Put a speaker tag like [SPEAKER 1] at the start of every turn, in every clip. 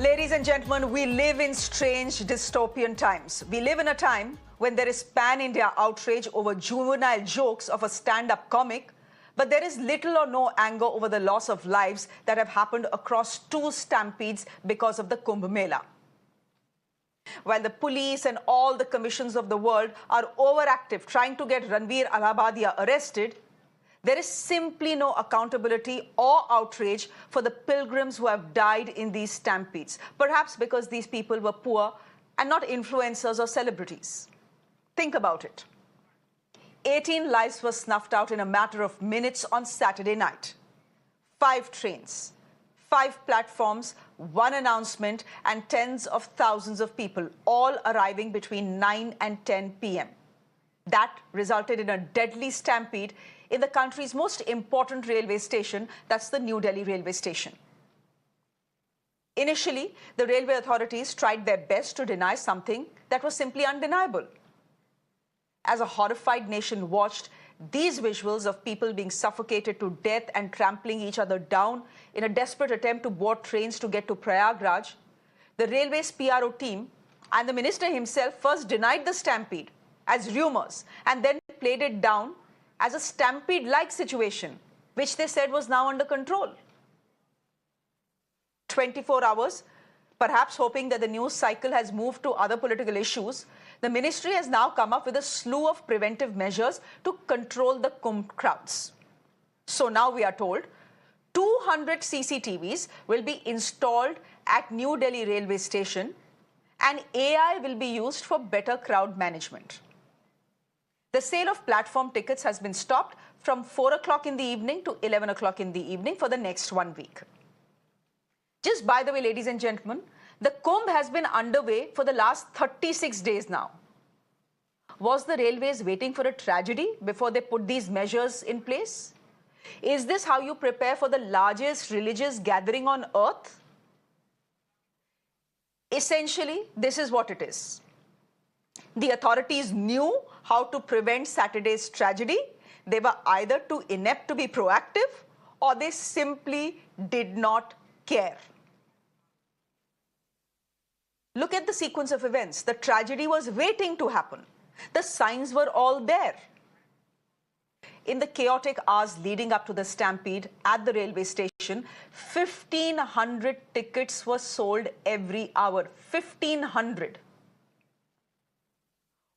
[SPEAKER 1] Ladies and gentlemen, we live in strange dystopian times. We live in a time when there is pan-India outrage over juvenile jokes of a stand-up comic, but there is little or no anger over the loss of lives that have happened across two stampedes because of the Kumbh Mela. While the police and all the commissions of the world are overactive trying to get Ranveer Allahabadia arrested, there is simply no accountability or outrage for the pilgrims who have died in these stampedes, perhaps because these people were poor and not influencers or celebrities. Think about it. 18 lives were snuffed out in a matter of minutes on Saturday night. 5 trains, 5 platforms, 1 announcement, and tens of thousands of people, all arriving between 9 and 10 p.m. That resulted in a deadly stampede in the country's most important railway station, that's the New Delhi Railway Station. Initially, the railway authorities tried their best to deny something that was simply undeniable. As a horrified nation watched these visuals of people being suffocated to death and trampling each other down in a desperate attempt to board trains to get to Prayagraj, the railway's PRO team and the minister himself first denied the stampede as rumors and then played it down as a stampede-like situation, which they said was now under control. 24 hours, perhaps hoping that the news cycle has moved to other political issues, the ministry has now come up with a slew of preventive measures to control the Kumbh crowds. So now we are told 200 CCTVs will be installed at New Delhi Railway Station and AI will be used for better crowd management. The sale of platform tickets has been stopped from 4 o'clock in the evening to 11 o'clock in the evening for the next 1 week. Just by the way, ladies and gentlemen, the Kumbh has been underway for the last 36 days now. Was the railways waiting for a tragedy before they put these measures in place? Is this how you prepare for the largest religious gathering on earth? Essentially, this is what it is. The authorities knew how to prevent Saturday's tragedy. They were either too inept to be proactive or they simply did not care. Look at the sequence of events. The tragedy was waiting to happen. The signs were all there. In the chaotic hours leading up to the stampede at the railway station, 1,500 tickets were sold every hour. 1,500.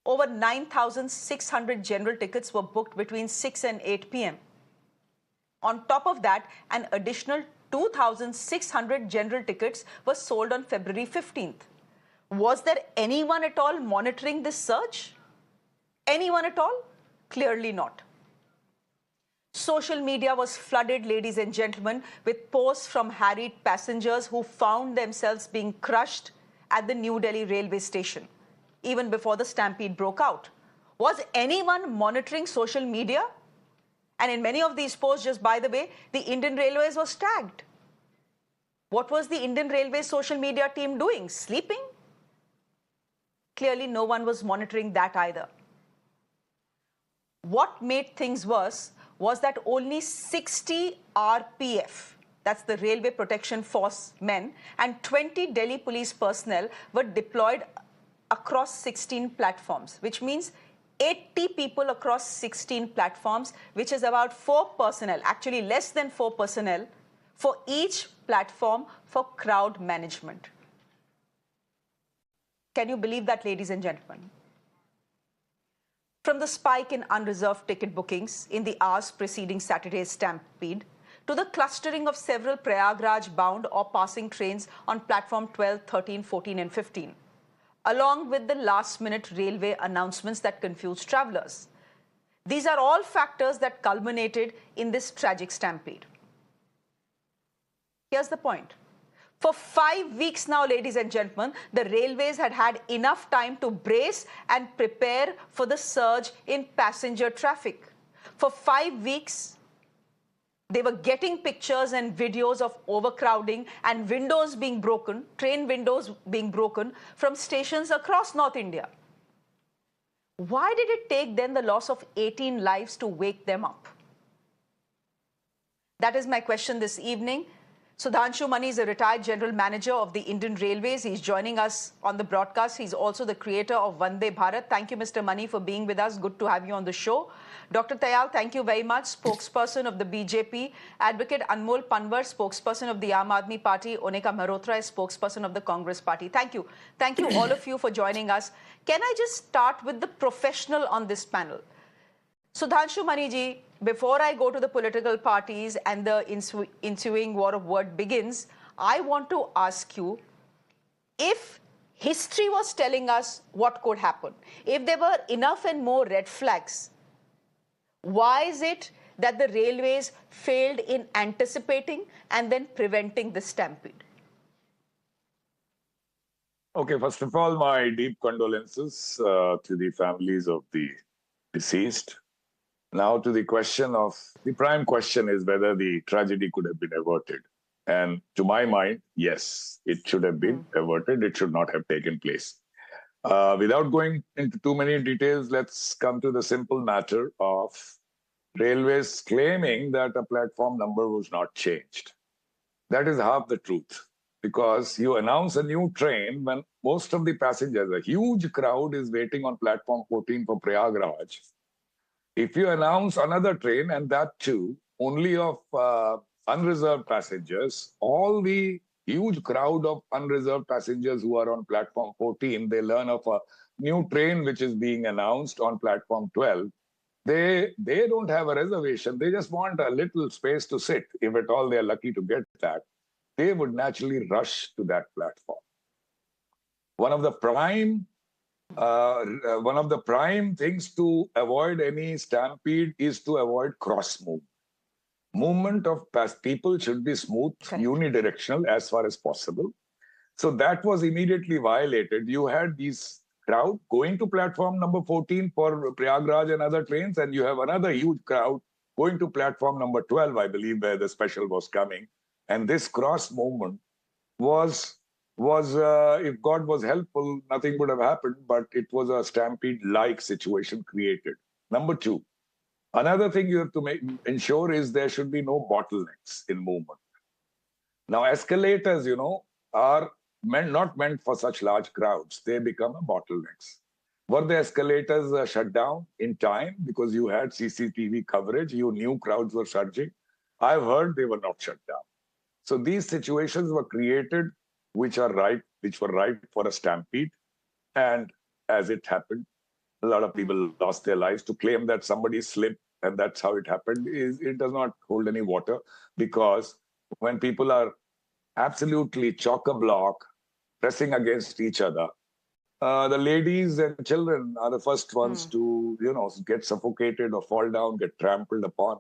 [SPEAKER 1] Over 9,600 general tickets were booked between 6 and 8 p.m. On top of that, an additional 2,600 general tickets were sold on February 15th. Was there anyone at all monitoring this surge? Anyone at all? Clearly not. Social media was flooded, ladies and gentlemen, with posts from harried passengers who found themselves being crushed at the New Delhi railway station, even before the stampede broke out. Was anyone monitoring social media? And in many of these posts, just by the way, the Indian Railways was tagged. What was the Indian Railways social media team doing? Sleeping? Clearly, no one was monitoring that either. What made things worse was that only 60 RPF, that's the Railway Protection Force men, and 20 Delhi police personnel were deployed across 16 platforms, which means 80 people across 16 platforms, which is about 4 personnel, actually less than 4 personnel, for each platform for crowd management. Can you believe that, ladies and gentlemen? From the spike in unreserved ticket bookings in the hours preceding Saturday's stampede, to the clustering of several Prayagraj-bound or passing trains on platform 12, 13, 14 and 15, along with the last-minute railway announcements that confused travellers. These are all factors that culminated in this tragic stampede. Here's the point. For 5 weeks now, ladies and gentlemen, the railways had had enough time to brace and prepare for the surge in passenger traffic. For 5 weeks, they were getting pictures and videos of overcrowding and windows being broken, train windows being broken from stations across North India. Why did it take then the loss of 18 lives to wake them up? That is my question this evening. Sudhanshu Mani is a retired general manager of the Indian Railways. He's joining us on the broadcast. He's also the creator of Vande Bharat. Thank you, Mr. Mani, for being with us. Good to have you on the show. Dr. Tayal, thank you very much. Spokesperson of the BJP. Advocate Anmol Panwar, spokesperson of the Aam Aadmi Party. Onika Mehrotra is spokesperson of the Congress Party. Thank you. Thank you, all of you, for joining us. Can I just start with the professional on this panel? Sudhanshu Mani ji, before I go to the political parties and the ensuing war of word begins, I want to ask you, if history was telling us what could happen, if there were enough and more red flags, why is it that the railways failed in anticipating and then preventing the stampede?
[SPEAKER 2] Okay, first of all, my deep condolences to the families of the deceased. Now to the prime question is whether the tragedy could have been averted. And to my mind, yes, it should have been averted. It should not have taken place. Without going into too many details, let's come to the simple matter of railways claiming that a platform number was not changed. That is half the truth, because you announce a new train when most of the passengers, a huge crowd, is waiting on platform 14 for Prayagraj. If you announce another train, and that too, only of unreserved passengers, all the huge crowd of unreserved passengers who are on platform 14, they learn of a new train which is being announced on platform 12. They don't have a reservation. They just want a little space to sit. If at all they're lucky to get that, they would naturally rush to that platform. One of the prime things to avoid any stampede is to avoid cross movement. Movement of people should be smooth, unidirectional as far as possible. So that was immediately violated. You had these crowd going to platform number 14 for Prayagraj and other trains, and you have another huge crowd going to platform number 12, I believe, where the special was coming. And this cross movement was if God was helpful, nothing would have happened, but it was a stampede-like situation created. Number two, another thing you have to ensure is there should be no bottlenecks in movement. Now, escalators, are not meant for such large crowds. They become bottlenecks. Were the escalators shut down in time because you had CCTV coverage? You knew crowds were surging. I've heard they were not shut down. So these situations were created which were ripe for a stampede. And as it happened, a lot of people lost their lives. To claim that somebody slipped and that's how it happened, it does not hold any water, because when people are absolutely chock-a-block, pressing against each other, the ladies and children are the first ones to, get suffocated or fall down, get trampled upon.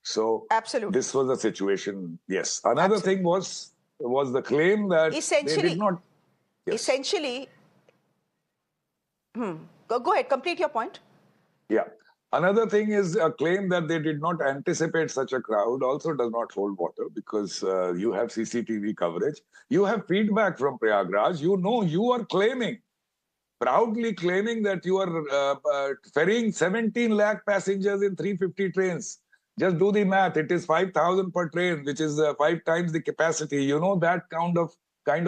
[SPEAKER 2] So absolutely, this was the situation. Yes. Another thing was the claim that they did not. Yes.
[SPEAKER 1] Essentially, go ahead, complete your point.
[SPEAKER 2] Yeah. Another thing is a claim that they did not anticipate such a crowd also does not hold water, because you have CCTV coverage. You have feedback from Prayagraj. You are proudly claiming that you are ferrying 17 lakh passengers in 350 trains. Just do the math. It is 5,000 per train, which is 5 times the capacity. You know that kind of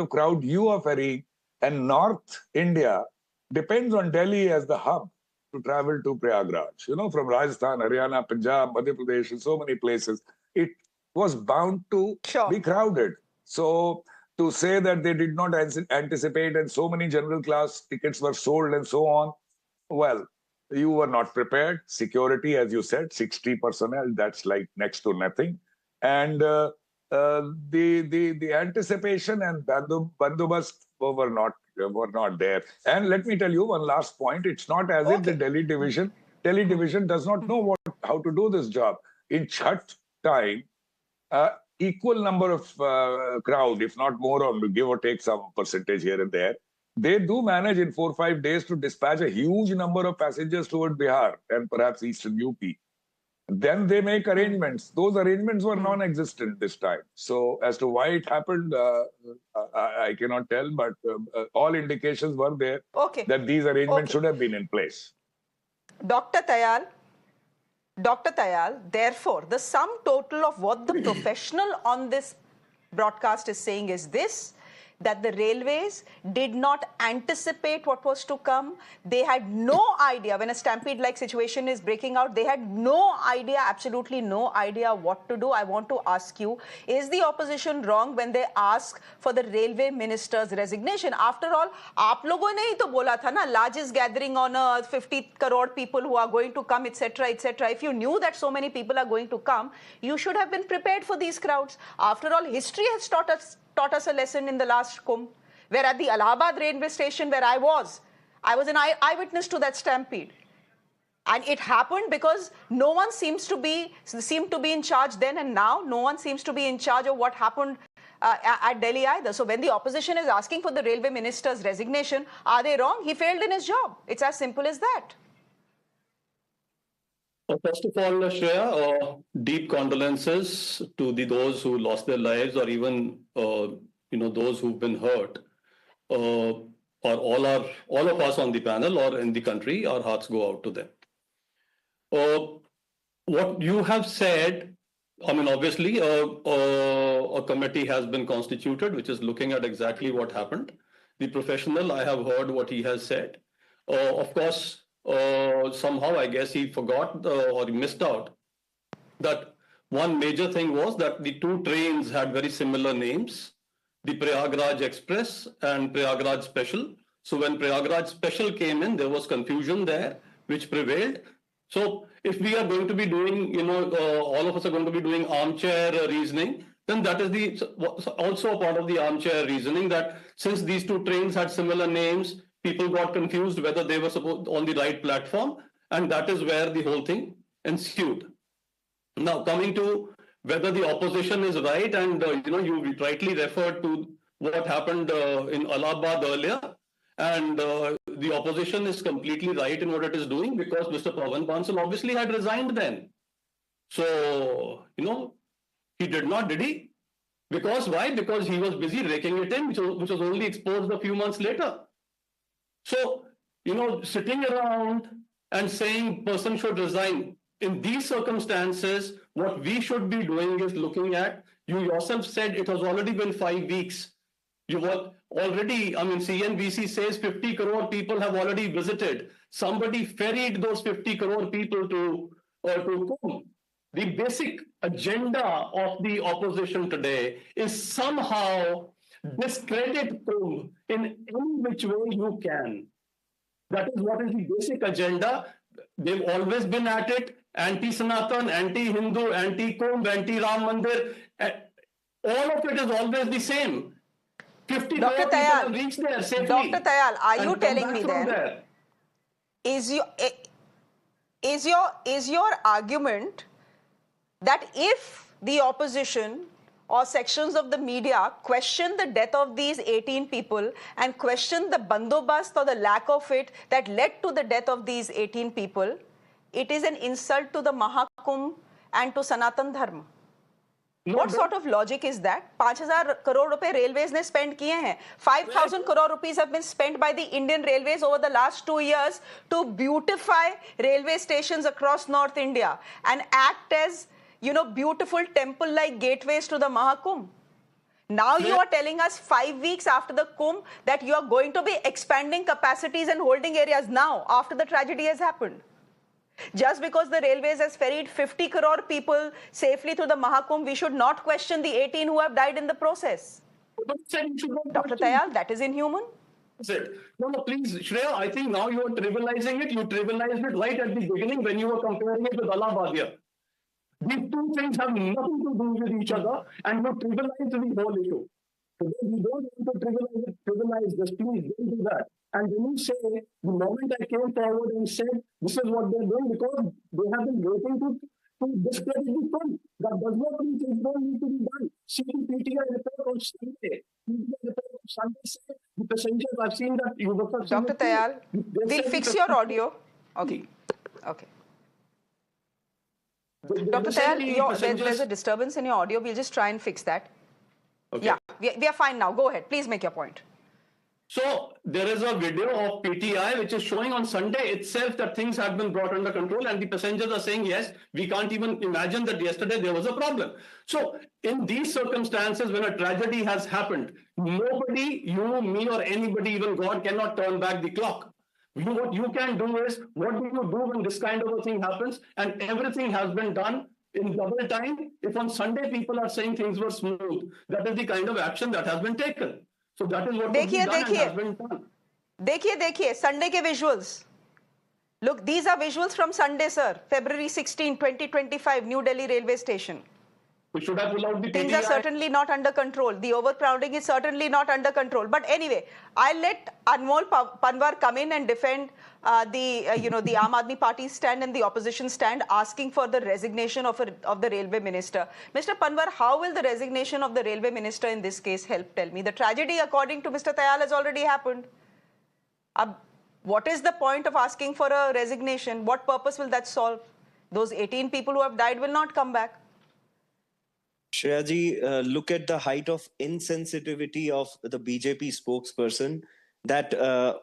[SPEAKER 2] crowd you are ferrying. And North India depends on Delhi as the hub to travel to Prayagraj. From Rajasthan, Haryana, Punjab, Madhya Pradesh, and so many places, it was bound to be crowded. So to say that they did not anticipate and so many general class tickets were sold and so on, well, you were not prepared. Security, as you said, 60 personnel, that's like next to nothing. And the anticipation and bandobast were not there. And let me tell you one last point. It's not as if the Delhi division does not know how to do this job. In Chhath time, equal number of crowd, if not more, or give or take some percentage here and there, they do manage in 4 or 5 days to dispatch a huge number of passengers toward Bihar and perhaps eastern UP. Then they make arrangements. Those arrangements were non-existent this time. So as to why it happened, I cannot tell, but all indications were there that these arrangements should have been in place.
[SPEAKER 1] Dr. Tayal, therefore, the sum total of what the professional on this broadcast is saying is this, that the railways did not anticipate what was to come. They had no idea, when a stampede-like situation is breaking out, they had no idea, absolutely no idea what to do. I want to ask you, is the opposition wrong when they ask for the railway minister's resignation? After all, aap logon ne hi to bola tha na, largest gathering on earth, 50 crore people who are going to come, etc., etc. If you knew that so many people are going to come, you should have been prepared for these crowds. After all, history has taught us a lesson in the last Kumbh, where at the Allahabad Railway Station where I was an eyewitness to that stampede. And it happened because no one seemed to be in charge then, and now no one seems to be in charge of what happened at Delhi either. So when the opposition is asking for the railway minister's resignation, are they wrong? He failed in his job. It's as simple as that.
[SPEAKER 3] First of all, Shreya, deep condolences to those who lost their lives, or even those who've been hurt, or all of us on the panel or in the country. Our hearts go out to them. What you have said, I mean, obviously, a committee has been constituted, which is looking at exactly what happened. The professional, I have heard what he has said. Of course, somehow I guess he forgot or he missed out that one major thing was that the two trains had very similar names, the Prayagraj Express and Prayagraj Special. So when Prayagraj Special came in, there was confusion there, which prevailed. So if we are going to be doing, all of us are going to be doing armchair reasoning, then that is also a part of the armchair reasoning, that since these two trains had similar names, people got confused whether they were on the right platform, and that is where the whole thing ensued. Now, coming to whether the opposition is right, and you rightly referred to what happened in Allahabad earlier, and the opposition is completely right in what it is doing, because Mr. Pawan Bansal obviously had resigned then. So, he did not, did he? Because why? Because he was busy raking it in, which was only exposed a few months later. So, sitting around and saying person should resign, in these circumstances, what we should be doing is looking at, you yourself said it has already been 5 weeks. You were already, CNBC says 50 crore people have already visited. Somebody ferried those 50 crore people to Kumbh. The basic agenda of the opposition today is somehow discredit Kumbh in any which way you can. That is what is the basic agenda. They've always been at it. Anti-sanatan, anti-Hindu, anti-Kumbh, anti-Ram Mandir. All of it is always the same. 50
[SPEAKER 1] Dr.
[SPEAKER 3] people
[SPEAKER 1] Tayal,
[SPEAKER 3] have reached there safely.
[SPEAKER 1] Dr. Tayal, are you telling me then, is your argument that if the opposition or sections of the media question the death of these 18 people and question the bandobast or the lack of it that led to the death of these 18 people, it is an insult to the Maha Kumbh and to Sanatan Dharma? What sort of logic is that? 5,000 crore rupees railways ne spend kiye hain. 5,000 crore rupees have been spent by the Indian Railways over the last 2 years to beautify railway stations across North India and act as, beautiful temple-like gateways to the Maha Kumbh. Now you are telling us 5 weeks after the Kumbh that you are going to be expanding capacities and holding areas now after the tragedy has happened. Just because the railways has ferried 50 crore people safely through the Maha Kumbh, we should not question the 18 who have died in the process. Dr. Tayal, that is inhuman.
[SPEAKER 3] No, please, Shreya, I think now you are trivializing it. You trivialized it right at the beginning when you were comparing it with Allahabad. These two things have nothing to do with each other, and you trivialize the whole issue. We don't want to trivialize this. Please don't do that. And when you say, the moment I came forward and said, this is what they're doing, because they have been waiting to discredit the Kumbh. That does not mean things don't need to be done. See the PTI report on Sunday. PTI report on Sunday said, the passengers, I've seen that you were...
[SPEAKER 1] Dr. Tayal, we'll fix your audio. Okay. Okay. Dr. Tayal, there's a disturbance in your audio. We'll just try and fix that. Okay. Yeah, we are fine now. Go ahead. Please make your point.
[SPEAKER 3] So there is a video of PTI which is showing on Sunday itself that things have been brought under control, and the passengers are saying, yes, we can't even imagine that yesterday there was a problem. So in these circumstances, when a tragedy has happened, nobody, you, me, or anybody, even God, cannot turn back the clock. What you can do is, what do you do when this kind of a thing happens and everything has been done in double time? If on Sunday people are saying things were smooth, that is the kind of action that has been taken. So that is what
[SPEAKER 1] देखिए
[SPEAKER 3] has been done.
[SPEAKER 1] देखिए Sunday के visuals. Look, these are visuals from Sunday, sir. February 16, 2025, New Delhi Railway Station.
[SPEAKER 3] We should have pulled out the
[SPEAKER 1] Things are certainly not under control. The overcrowding is certainly not under control. But anyway, I'll let Anmol Panwar come in and defend the Aam Aadmi Party stand and the opposition stand, asking for the resignation of the railway minister. Mr. Panwar, how will the resignation of the railway minister in this case help? Tell me. The tragedy, according to Mr. Tayal, has already happened. What is the point of asking for a resignation? What purpose will that solve? Those 18 people who have died will not come back.
[SPEAKER 4] Shreya ji, look at the height of insensitivity of the BJP spokesperson, that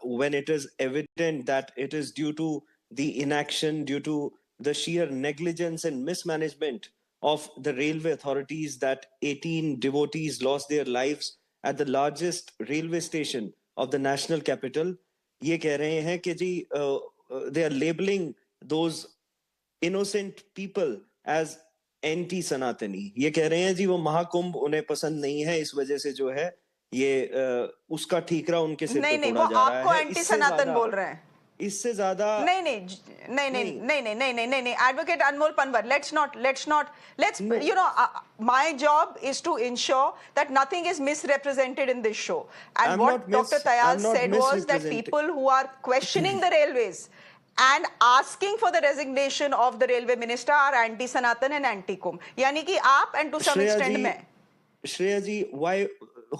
[SPEAKER 4] when it is evident that it is due to the inaction, due to the sheer negligence and mismanagement of the railway authorities, that 18 devotees lost their lives at the largest railway station of the national capital. ये कह रहे हैं कि जी, they are labeling those innocent people as anti-sanatani. ये कह रहे हैं जी वो महाकुंभ उन्हें पसंद नहीं है, इस वजह से जो है ये उसका ठीकरा उनके सिर पे तोड़ा जा रहा है।
[SPEAKER 1] नहीं, वो आपको एंटी-सनातन बोल रहे हैं।
[SPEAKER 4] इससे ज्यादा
[SPEAKER 1] नहीं, Advocate Anmol Panwar, my job is to ensure that nothing is misrepresented in this show. And what Dr. Tayal said was that people who are questioning the railways and asking for the resignation of the railway minister are anti-sanatan and anti-kumbh. Yani ki aap, and to some extent मैं.
[SPEAKER 4] Shreya ji,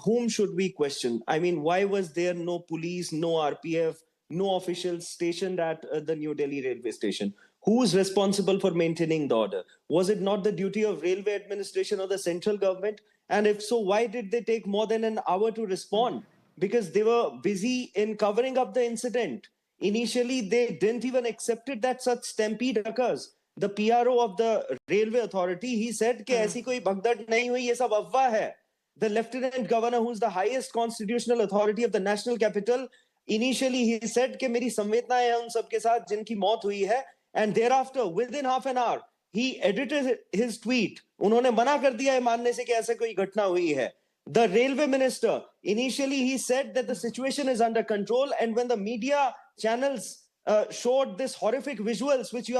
[SPEAKER 4] whom should we question? I mean, why was there no police, no RPF, no officials stationed at the New Delhi railway station? Who is responsible for maintaining the order? Was it not the duty of railway administration or the central government? And if so, why did they take more than an hour to respond? Because they were busy in covering up the incident. Initially, they didn't even accept it that such stampede occurs. The PRO of the railway authority, he said कि ऐसी कोई भगदड़ नहीं हुई, ये सब अफवाह है. The Lieutenant Governor, who's the highest constitutional authority of the national capital, initially he said कि मेरी संवेदनाएं हैं उन सबके साथ जिनकी मौत हुई है. And thereafter, within half an hour, he edited his tweet. उन्होंने मना कर दिया है मानने से कि ऐसे कोई घटना हुई है. The railway minister, initially he said that the situation is under control, and when the media channels showed this horrific visuals which you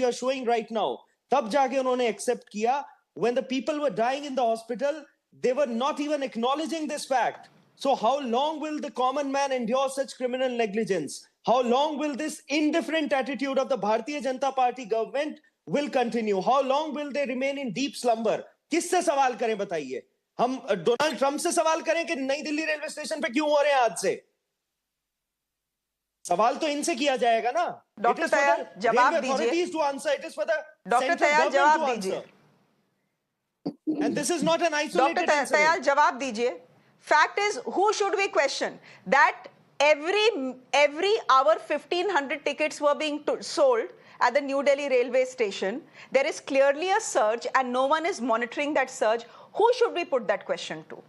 [SPEAKER 4] are showing right now, तब जाके उन्होंने accept किया. When the people were dying in the hospital, they were not even acknowledging this fact. So how long will the common man endure such criminal negligence? How long will this indifferent attitude of the Bharatiya Janata Party government will continue? How long will they remain in deep slumber? किससे सवाल करें बताइए? हम Donald Trump से सवाल करें कि नई दिल्ली रेलवे स्टेशन पे क्यों हो रहे हैं आज से? सवाल तो इनसे किया जाएगा ना?
[SPEAKER 1] डॉक्टर तयाल जवाब दीजिए।
[SPEAKER 4] डॉक्टर
[SPEAKER 1] तयाल जवाब दीजिए।
[SPEAKER 4] And this is not an isolated
[SPEAKER 1] incident. Dr. Tayal, jawab dijiye. Fact is, who should we question? That every hour 1,500 tickets were being sold at the New Delhi railway station. There is clearly a surge and no one is monitoring that surge. Who should we put that question to?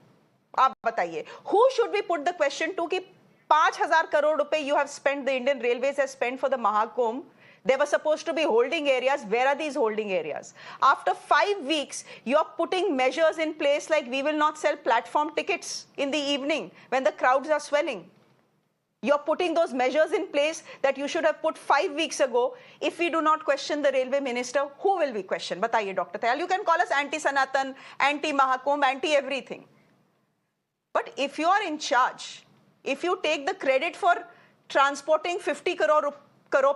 [SPEAKER 1] आप बताइए. Who should we put the question to कि 5,000 crore रुपए you have spent, the Indian Railways has spent for the Maha Kumbh. They were supposed to be holding areas. Where are these holding areas? After 5 weeks, you are putting measures in place like we will not sell platform tickets in the evening when the crowds are swelling. You're putting those measures in place that you should have put 5 weeks ago. If we do not question the railway minister, who will we question? Bataiye, Dr. Tayal. You can call us anti-sanatan, anti-Maha Kumbh, anti-everything. But if you are in charge, if you take the credit for transporting 50 crore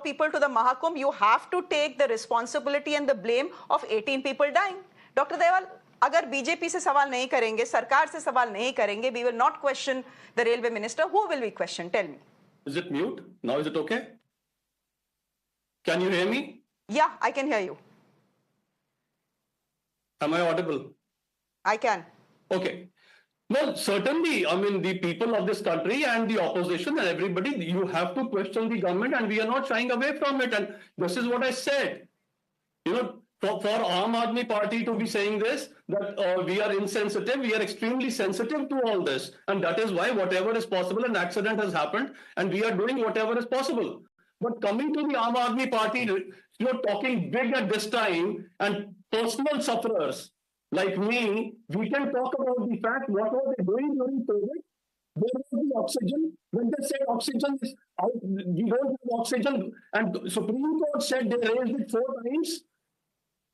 [SPEAKER 1] people to the Maha Kumbh, you have to take the responsibility and the blame of 18 people dying. Dr. Tayal, अगर BJP से सवाल नहीं करेंगे, सरकार से सवाल नहीं करेंगे, we will not question the railway minister. Who will we question? Tell me.
[SPEAKER 3] Is it mute? Now is it okay? Can you hear me?
[SPEAKER 1] Yeah, I can hear you.
[SPEAKER 3] Am I audible?
[SPEAKER 1] I can.
[SPEAKER 3] Okay. Well, certainly, I mean, the people of this country and the opposition and everybody, you have to question the government, and we are not shying away from it. And this is what I said. You know, for Aam Aadmi Party to be saying this, that we are insensitive, we are extremely sensitive to all this. And that is why whatever is possible, an accident has happened, and we are doing whatever is possible. But coming to the Aam Aadmi Party, you're talking big at this time, and personal sufferers like me, we can talk about the fact what were they doing during COVID. Where was the oxygen? When they said oxygen is out, we don't have oxygen, and Supreme Court said they raised it 4 times.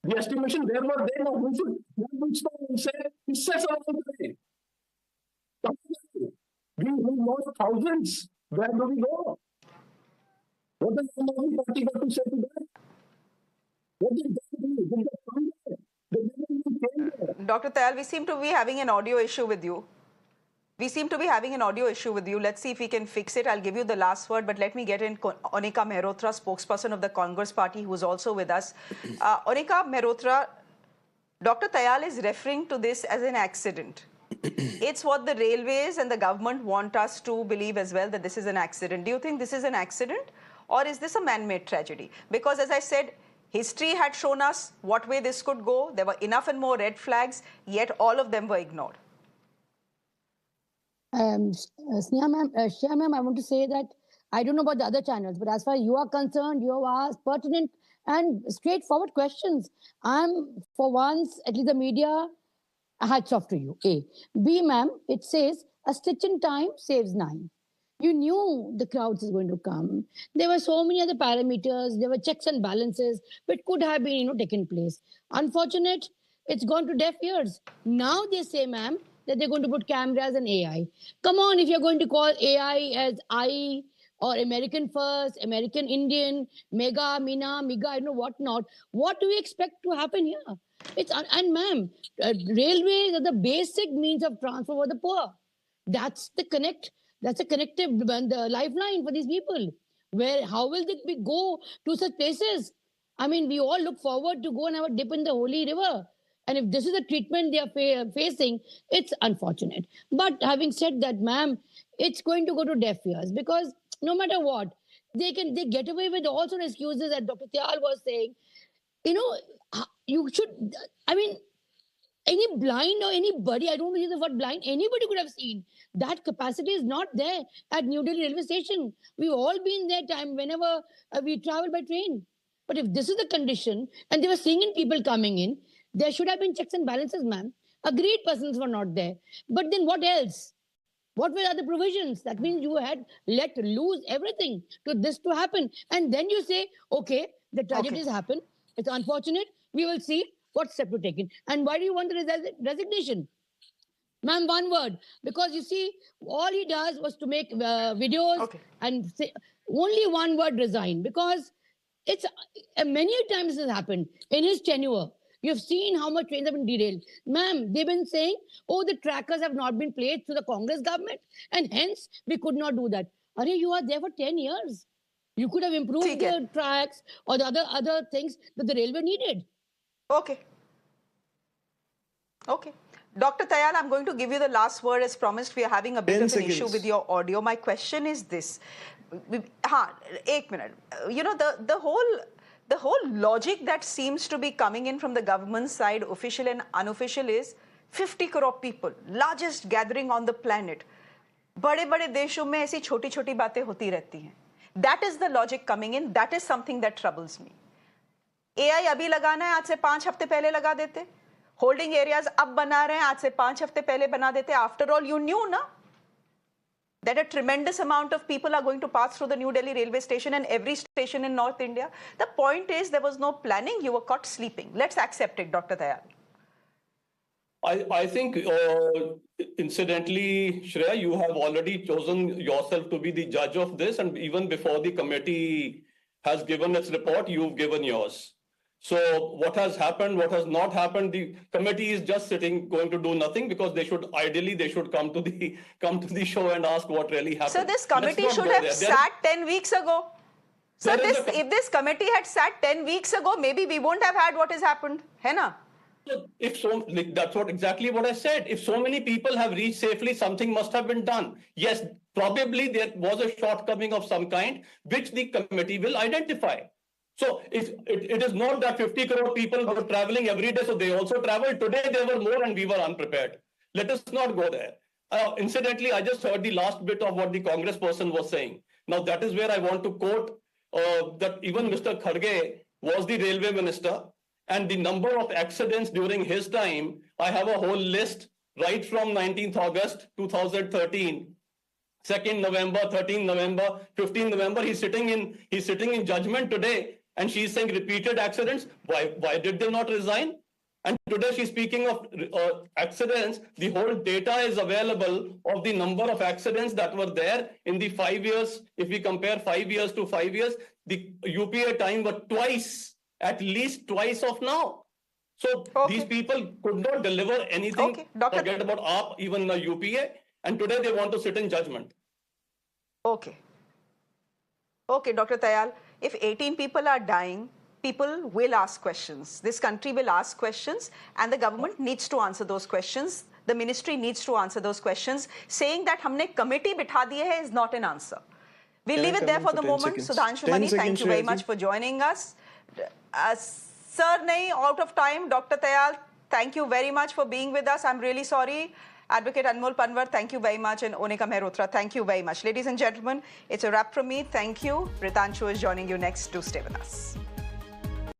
[SPEAKER 3] The estimation, where were they? Now, who should stop and say, this says all the way. We lost thousands. Where do we go? What does the Aam Aadmi Party got to say to that? What did they do? Did they come there? They didn't even came there.
[SPEAKER 1] Dr. Tayal, we seem to be having an audio issue with you. Let's see if we can fix it. I'll give you the last word, but let me get in Onika Mehrotra, spokesperson of the Congress Party, who's also with us. Onika Mehrotra, Dr. Tayal is referring to this as an accident. It's what the railways and the government want us to believe as well, that this is an accident. Do you think this is an accident, or is this a man-made tragedy? Because as I said, history had shown us what way this could go. There were enough and more red flags, yet all of them were ignored.
[SPEAKER 5] Shreya ma'am, I want to say that I don't know about the other channels, but as far as you are concerned, you have asked pertinent and straightforward questions. I'm, for once, at least the media, hats off to you. A. B, ma'am, it says, a stitch in time saves 9. You knew the crowds is going to come. There were so many other parameters. There were checks and balances which could have been, taken place. Unfortunate, it's gone to deaf ears. Now they say, ma'am, that they're going to put cameras and AI. Come on, if you're going to call AI as I or American First, American Indian, Mega, Mina, Miga, I don't know what not. What do we expect to happen here? And ma'am, railways are the basic means of transport for the poor. That's the connective, the lifeline for these people. How will they go to such places? I mean, we all look forward to go and have a dip in the holy river. And if this is the treatment they are facing, it's unfortunate. But having said that, ma'am, it's going to go to deaf ears, because no matter what, they get away with all sorts of excuses that Dr. Tayal was saying. You should, I mean, any blind or anybody, I don't want to use the word blind, anybody could have seen that capacity is not there at New Delhi Railway Station. We've all been there whenever we travel by train. But if this is the condition, and they were seeing in people coming in, there should have been checks and balances, ma'am. Agreed, persons were not there. But then what else? What were other provisions? That means you had let loose everything to this to happen. And then you say, okay, the tragedies happen. It's unfortunate. We will see what step to take in. And why do you want the resignation? Ma'am, one word. Because you see, all he does was to make videos and say only one word, resign. Because it's many times this has happened in his tenure. You've seen how much trains have been derailed. Ma'am, they've been saying, the trackers have not been placed to the Congress government, and hence we could not do that. You are there for 10 years. You could have improved the tracks or the other things that the railway needed.
[SPEAKER 1] Okay. Dr. Tayal, I'm going to give you the last word. As promised, we are having a bit of an issue with your audio. My question is this. 1 minute. The whole logic that seems to be coming in from the government side, official and unofficial, is 50 crore people, largest gathering on the planet. बड़े-बड़े देशों में ऐसी छोटी-छोटी बातें होती रहती हैं. That is the logic coming in. That is something that troubles me. AI अभी लगाना है, आज से 5 हफ्ते पहले लगा देते. Holding areas अब बना रहे हैं, आज से 5 हफ्ते पहले बना देते. After all, you knew, na, that a tremendous amount of people are going to pass through the New Delhi railway station and every station in North India. The point is, there was no planning. You were caught sleeping. Let's accept it, Dr. Tayal.
[SPEAKER 3] I think, incidentally, Shreya, you have already chosen yourself to be the judge of this. And even before the committee has given its report, you've given yours. So what has happened, what has not happened, the committee is just sitting, going to do nothing, because they should come to the show and ask what really happened.
[SPEAKER 1] So this committee should have sat 10 weeks ago. So if this committee had sat 10 weeks ago, maybe we won't have had what has happened. Hai na?
[SPEAKER 3] So that's exactly what I said. If so many people have reached safely, something must have been done. Yes, probably there was a shortcoming of some kind, which the committee will identify. So it is not that 50 crore people were traveling every day, so they also traveled. Today there were more and we were unprepared. Let us not go there. Incidentally, I just heard the last bit of what the Congress person was saying. Now that is where I want to quote that even Mr Kharge was the railway minister, and the number of accidents during his time, I have a whole list right from 19th August 2013, 2nd November, 13th November, 15th November. He's sitting in judgment today, and she's saying repeated accidents. Why did they not resign? And today she's speaking of accidents. The whole data is available of the number of accidents that were there in the 5 years. If we compare 5 years to 5 years, the UPA time was twice, at least twice of now. So these people could not deliver anything. Forget about AAP, even the UPA. And today they want to sit in judgment.
[SPEAKER 1] Okay, Dr. Tayal, if 18 people are dying, people will ask questions. This country will ask questions, and the government needs to answer those questions. The ministry needs to answer those questions. Saying that humne committee bitha diye hai is not an answer. We'll leave it there for the moment. Sudhanshu Mani, thank you very much for joining us. Sir, out of time. Dr. Tayal, thank you very much for being with us. I'm really sorry. Advocate Anmol Panwar, thank you very much. And Onika Mehrotra, thank you very much. Ladies and gentlemen, it's a wrap from me. Thank you. Ritanchu is joining you next. Do stay with us.